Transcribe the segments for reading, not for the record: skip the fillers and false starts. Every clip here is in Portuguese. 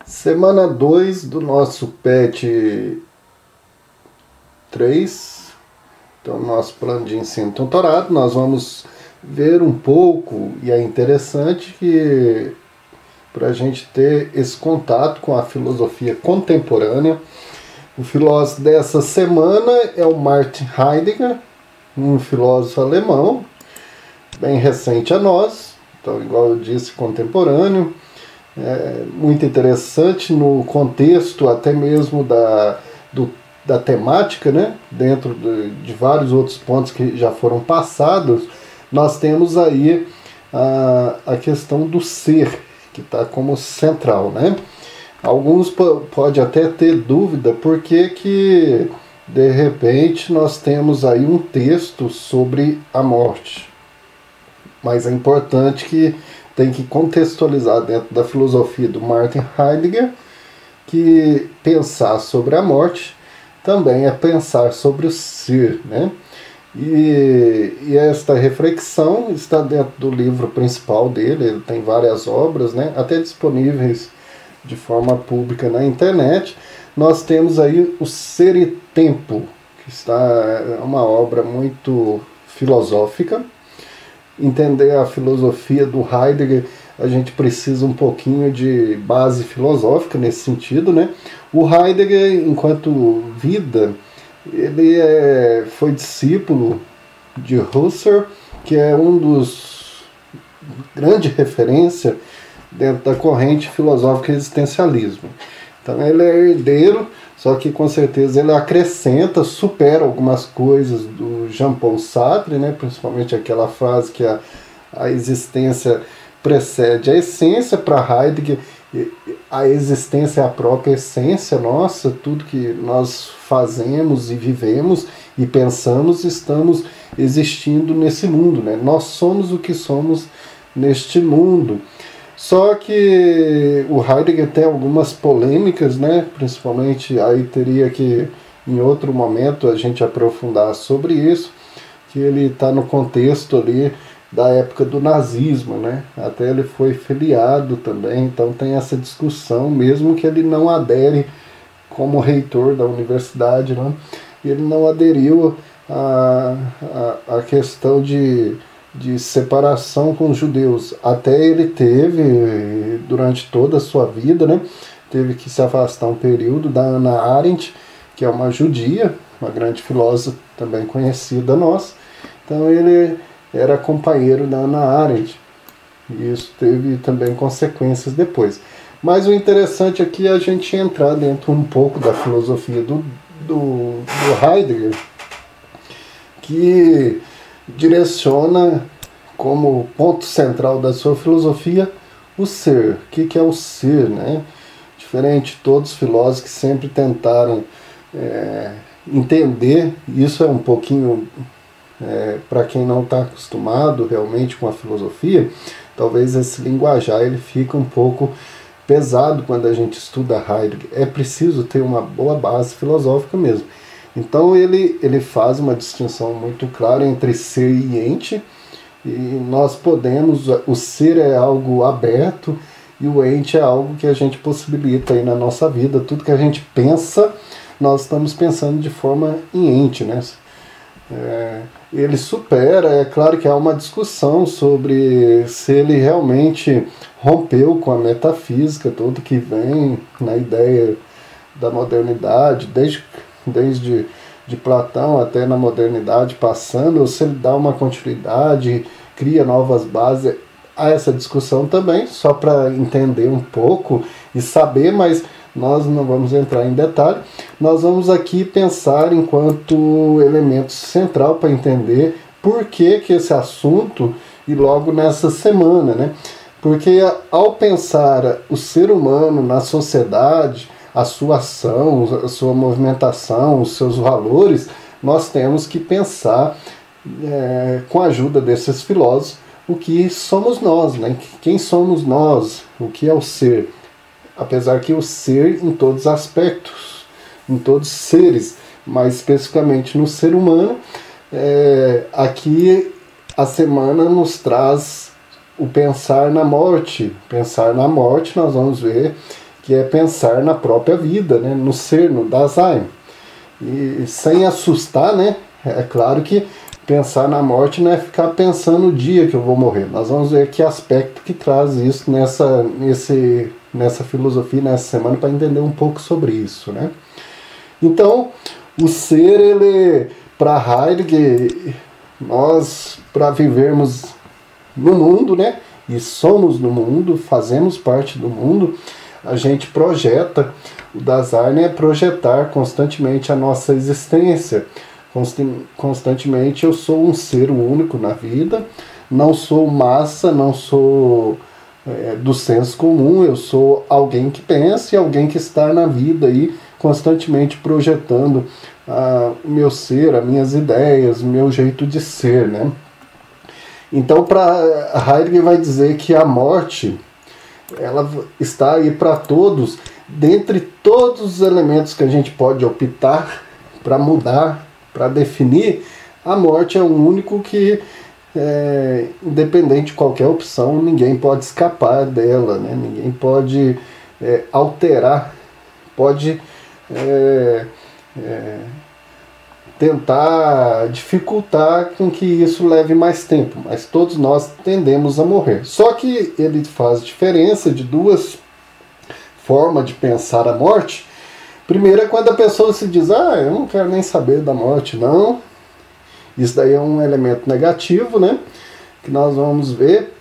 Semana 2 do nosso PET 3, então nosso plano de ensino tutorado, nós vamos ver um pouco, e é interessante que para a gente ter esse contato com a filosofia contemporânea. O filósofo dessa semana é o Martin Heidegger, um filósofo alemão, bem recente a nós, então, igual eu disse, contemporâneo. Muito interessante no contexto até mesmo da temática, né? Dentro de vários outros pontos que já foram passados, nós temos aí a questão do ser, que está como central, né? Alguns podem até ter dúvida por que de repente nós temos aí um texto sobre a morte, mas é importante que tem que contextualizar dentro da filosofia do Martin Heidegger que pensar sobre a morte também é pensar sobre o ser, né? E esta reflexão está dentro do livro principal dele. Ele tem várias obras, né? Até disponíveis de forma pública na internet. Nós temos aí o Ser e Tempo, que é uma obra muito filosófica. Entender a filosofia do Heidegger, a gente precisa um pouquinho de base filosófica nesse sentido, né? O Heidegger, enquanto vida, ele foi discípulo de Husserl, que é um dos grandes referências dentro da corrente filosófica existencialismo. Então ele é herdeiro, só que com certeza ele acrescenta, supera algumas coisas do Jean-Paul Sartre, né? Principalmente aquela frase que a existência precede a essência. Para Heidegger, a existência é a própria essência nossa, tudo que nós fazemos e vivemos e pensamos, estamos existindo nesse mundo, né? Nós somos o que somos neste mundo. Só que o Heidegger tem algumas polêmicas, né? Principalmente aí teria que, em outro momento, a gente aprofundar sobre isso, que ele está no contexto ali da época do nazismo, né? Até ele foi filiado também, então tem essa discussão, mesmo que ele não adere como reitor da universidade, né? Ele não aderiu à questão de separação com os judeus. Até ele teve, durante toda a sua vida, né, teve que se afastar um período da Hannah Arendt, que é uma judia, uma grande filósofa também conhecida nossa. Então ele era companheiro da Hannah Arendt, e isso teve também consequências depois. Mas o interessante aqui é a gente entrar dentro um pouco da filosofia do Heidegger, que direciona como ponto central da sua filosofia o ser. O que é o ser, né? Diferente de todos os filósofos que sempre tentaram entender, isso é um pouquinho, para quem não está acostumado realmente com a filosofia, talvez esse linguajar ele fica um pouco pesado quando a gente estuda Heidegger. É preciso ter uma boa base filosófica mesmo. Então ele faz uma distinção muito clara entre ser e ente, e nós podemos, o ser é algo aberto e o ente é algo que a gente possibilita aí na nossa vida. Tudo que a gente pensa, nós estamos pensando de forma em ente, né? Ele supera, é claro que há uma discussão sobre se ele realmente rompeu com a metafísica, tudo que vem na ideia da modernidade, desde de Platão até na modernidade passando, ou se ele dá uma continuidade, cria novas bases. Há essa discussão também, só para entender um pouco e saber, mas nós não vamos entrar em detalhe. Nós vamos aqui pensar enquanto elemento central para entender por que esse assunto, e logo nessa semana, né? Porque ao pensar o ser humano na sociedade, a sua ação, a sua movimentação, os seus valores, nós temos que pensar, com a ajuda desses filósofos, o que somos nós, né? Quem somos nós, o que é o ser. Apesar que o ser em todos os aspectos, em todos os seres, mais especificamente no ser humano, aqui a semana nos traz o pensar na morte. Pensar na morte, nós vamos ver que é pensar na própria vida, né? No ser, no Dasein. E sem assustar, né? É claro que pensar na morte não é ficar pensando no dia que eu vou morrer. Nós vamos ver que aspecto que traz isso nessa filosofia, nessa semana, para entender um pouco sobre isso, né? Então, o ser, ele, para Heidegger, nós, para vivermos no mundo, né? E somos no mundo, fazemos parte do mundo, a gente projeta. O Dasein é projetar constantemente a nossa existência. Constantemente eu sou um ser único na vida, não sou massa, não sou do senso comum, eu sou alguém que pensa e alguém que está na vida aí, constantemente projetando o meu ser, as minhas ideias, o meu jeito de ser, né? Então, para Heidegger vai dizer que a morte, ela está aí para todos, dentre todos os elementos que a gente pode optar para mudar, para definir, a morte é o único que, independente de qualquer opção, ninguém pode escapar dela, né? Ninguém pode alterar, pode tentar dificultar com que isso leve mais tempo, mas todos nós tendemos a morrer. Só que ele faz diferença de duas formas de pensar a morte. Primeiro é quando a pessoa se diz, eu não quero nem saber da morte, não. Isso daí é um elemento negativo, né? Que nós vamos ver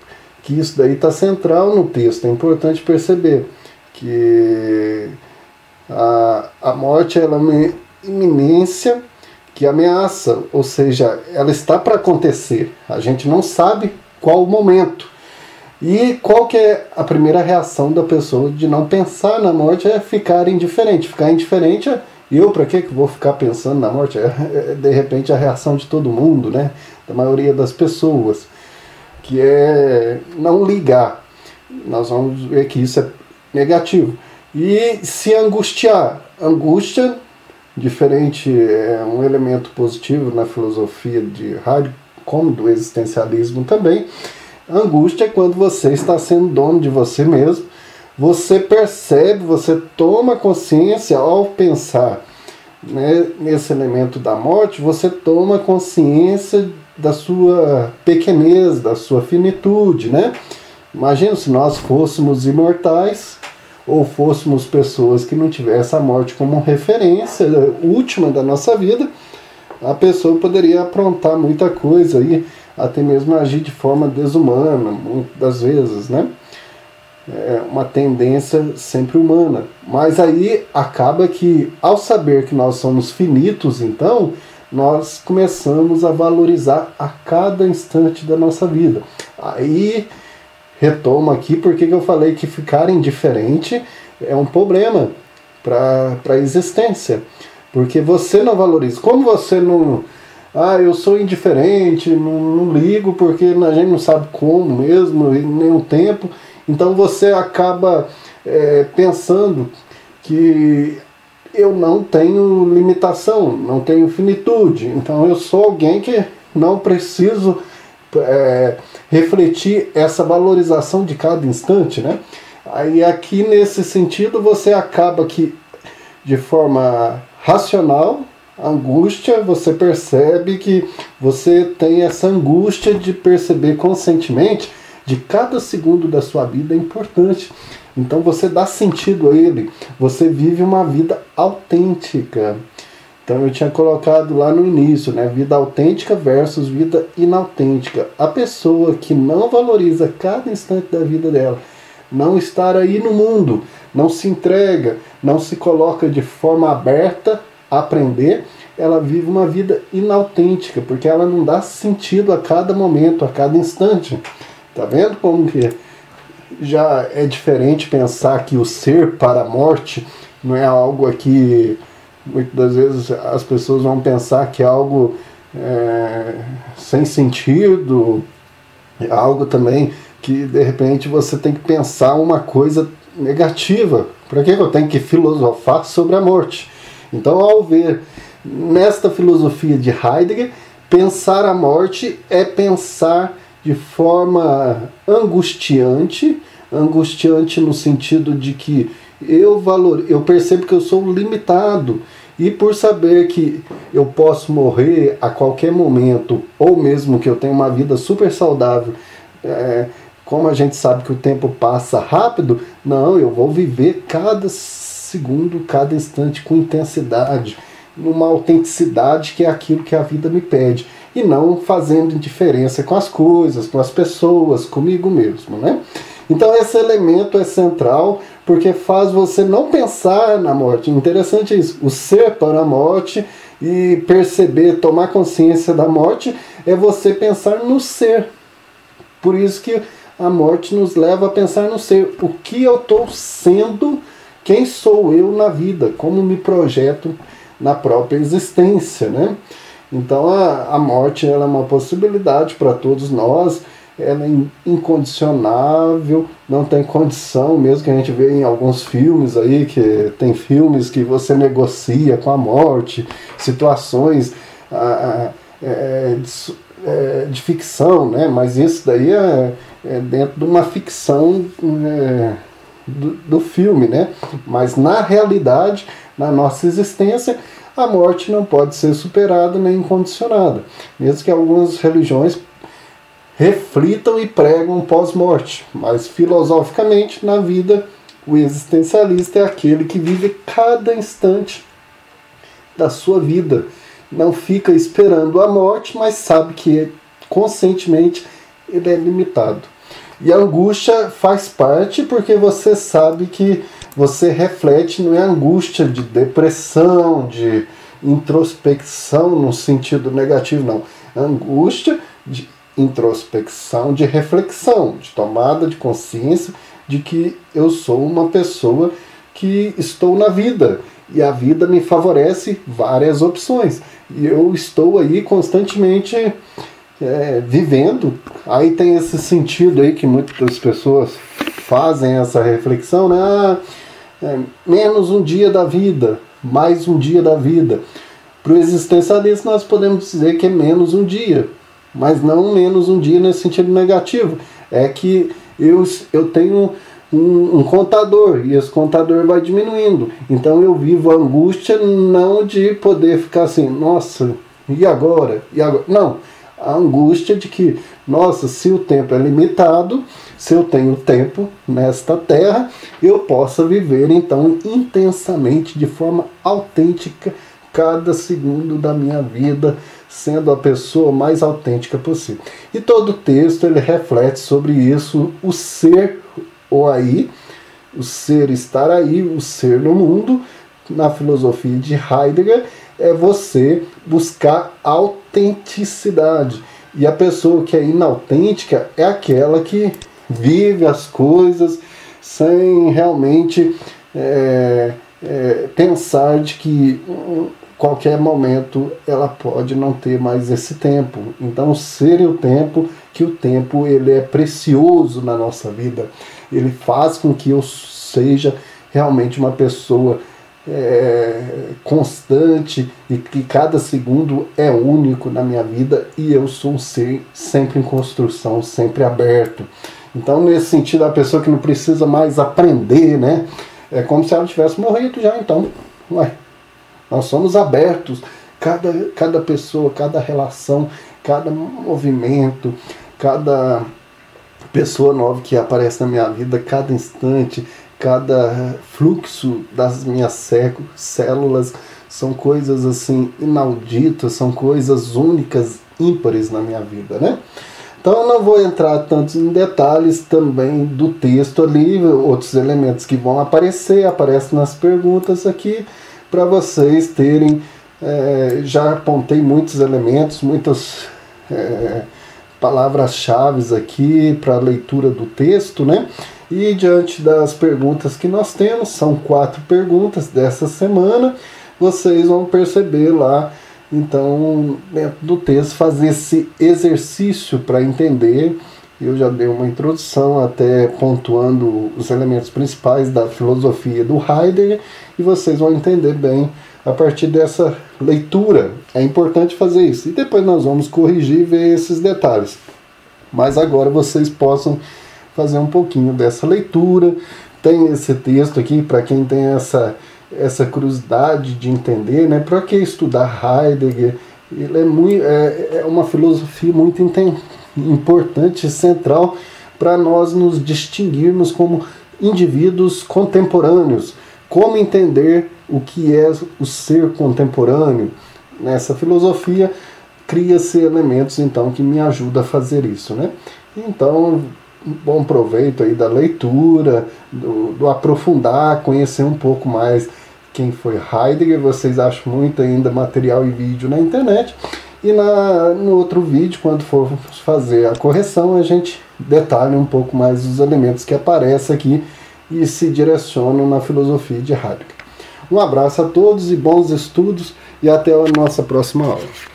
que isso daí está central no texto. É importante perceber que a morte ela é uma iminência que ameaça, ou seja, ela está para acontecer. A gente não sabe qual o momento. E qual que é a primeira reação da pessoa de não pensar na morte? É ficar indiferente. Ficar indiferente eu para que vou ficar pensando na morte? De repente a reação de todo mundo, né? Da maioria das pessoas, que é não ligar. Nós vamos ver que isso é negativo. E se angustiar. Angústia, diferente, é um elemento positivo na filosofia de Heidegger, como do existencialismo também. Angústia é quando você está sendo dono de você mesmo, você percebe, você toma consciência ao pensar, né, nesse elemento da morte, você toma consciência da sua pequenez, da sua finitude, né? Imagina se nós fôssemos imortais, ou fôssemos pessoas que não tivessem a morte como referência última da nossa vida, a pessoa poderia aprontar muita coisa aí, até mesmo agir de forma desumana, muitas das vezes, né? É uma tendência sempre humana. Mas aí acaba que, ao saber que nós somos finitos, então, nós começamos a valorizar a cada instante da nossa vida. Aí, retomo aqui porque eu falei que ficar indiferente é um problema para a existência. Porque você não valoriza. Como você não... eu sou indiferente, não ligo porque a gente não sabe como mesmo, nem o tempo. Então você acaba pensando que eu não tenho limitação, não tenho finitude. Então eu sou alguém que não preciso refletir essa valorização de cada instante, né? Aí aqui nesse sentido você acaba que de forma racional, angústia, você percebe que você tem essa angústia de perceber conscientemente de cada segundo da sua vida é importante. Então você dá sentido a ele, você vive uma vida autêntica. Então eu tinha colocado lá no início, né, vida autêntica versus vida inautêntica. A pessoa que não valoriza cada instante da vida dela, não estar aí no mundo, não se entrega, não se coloca de forma aberta a aprender, ela vive uma vida inautêntica, porque ela não dá sentido a cada momento, a cada instante. Tá vendo como que já é diferente pensar que o ser para a morte não é algo aqui, muitas das vezes as pessoas vão pensar que é algo sem sentido, é algo também que de repente você tem que pensar uma coisa negativa. Para que eu tenho que filosofar sobre a morte? Então, ao ver nesta filosofia de Heidegger, pensar a morte é pensar de forma angustiante, angustiante no sentido de que eu percebo que eu sou limitado. E por saber que eu posso morrer a qualquer momento, ou mesmo que eu tenha uma vida super saudável, como a gente sabe que o tempo passa rápido, não, eu vou viver cada segundo, cada instante com intensidade, numa autenticidade que é aquilo que a vida me pede, e não fazendo indiferença com as coisas, com as pessoas, comigo mesmo, né? Então esse elemento é central, porque faz você não pensar na morte. Interessante isso, o ser para a morte e perceber, tomar consciência da morte, é você pensar no ser. Por isso que a morte nos leva a pensar no ser. O que eu estou sendo, quem sou eu na vida, como me projeto na própria existência, né? Então a morte ela é uma possibilidade para todos nós, ela é incondicionável, não tem condição, mesmo que a gente vê em alguns filmes aí, que tem filmes que você negocia com a morte, situações de ficção, né? Mas isso daí é dentro de uma ficção do filme, né? Mas na realidade, na nossa existência, a morte não pode ser superada nem condicionada, mesmo que algumas religiões reflitam e pregam pós-morte, mas filosoficamente na vida o existencialista é aquele que vive cada instante da sua vida, não fica esperando a morte, mas sabe que conscientemente ele é limitado. E a angústia faz parte porque você sabe que você reflete, não é angústia de depressão, de introspecção no sentido negativo, não. Angústia de introspecção, de reflexão, de tomada de consciência de que eu sou uma pessoa que estou na vida e a vida me favorece várias opções e eu estou aí constantemente vivendo. Aí tem esse sentido aí que muitas pessoas fazem essa reflexão, né? Menos um dia da vida, mais um dia da vida. Para o existencialista nós podemos dizer que é menos um dia, mas não menos um dia nesse sentido negativo. É que eu tenho um contador, e esse contador vai diminuindo. Então eu vivo a angústia não de poder ficar assim, nossa, e agora? E agora? Não, a angústia de que, nossa, se o tempo é limitado, se eu tenho tempo nesta terra, eu possa viver então intensamente, de forma autêntica, cada segundo da minha vida, sendo a pessoa mais autêntica possível. E todo o texto ele reflete sobre isso, o ser ou aí, o ser estar aí, o ser no mundo. Na filosofia de Heidegger é você buscar autenticidade. E a pessoa que é inautêntica é aquela que vive as coisas sem realmente pensar de que qualquer momento ela pode não ter mais esse tempo. Então o ser e o tempo, que o tempo ele é precioso na nossa vida, ele faz com que eu seja realmente uma pessoa constante e que cada segundo é único na minha vida, e eu sou um ser sempre em construção, sempre aberto. Então nesse sentido, a pessoa que não precisa mais aprender, né? É como se ela tivesse morrido já. Então, nós somos abertos, cada pessoa, cada relação, cada movimento, cada pessoa nova que aparece na minha vida, cada instante, cada fluxo das minhas células, são coisas assim inauditas, são coisas únicas, ímpares na minha vida, né? Então eu não vou entrar tanto em detalhes também do texto ali, outros elementos que vão aparecem nas perguntas aqui, para vocês terem, já apontei muitos elementos, muitas palavras-chave aqui para a leitura do texto, né? E diante das perguntas que nós temos, são 4 perguntas dessa semana, vocês vão perceber lá, então, dentro do texto, fazer esse exercício para entender. Eu já dei uma introdução, até pontuando os elementos principais da filosofia do Heidegger, e vocês vão entender bem a partir dessa leitura. É importante fazer isso. E depois nós vamos corrigir e ver esses detalhes. Mas agora vocês possam fazer um pouquinho dessa leitura, tem esse texto aqui, para quem tem essa curiosidade de entender, né? Para que estudar Heidegger? Ele é uma filosofia muito importante e central para nós nos distinguirmos como indivíduos contemporâneos. Como entender o que é o ser contemporâneo? Nessa filosofia cria-se elementos então que me ajudam a fazer isso, né? Então, bom proveito aí da leitura, do aprofundar, conhecer um pouco mais quem foi Heidegger. Vocês acham muito ainda material e vídeo na internet. E no outro vídeo, quando for fazer a correção, a gente detalha um pouco mais os elementos que aparecem aqui e se direcionam na filosofia de Heidegger. Um abraço a todos e bons estudos, e até a nossa próxima aula.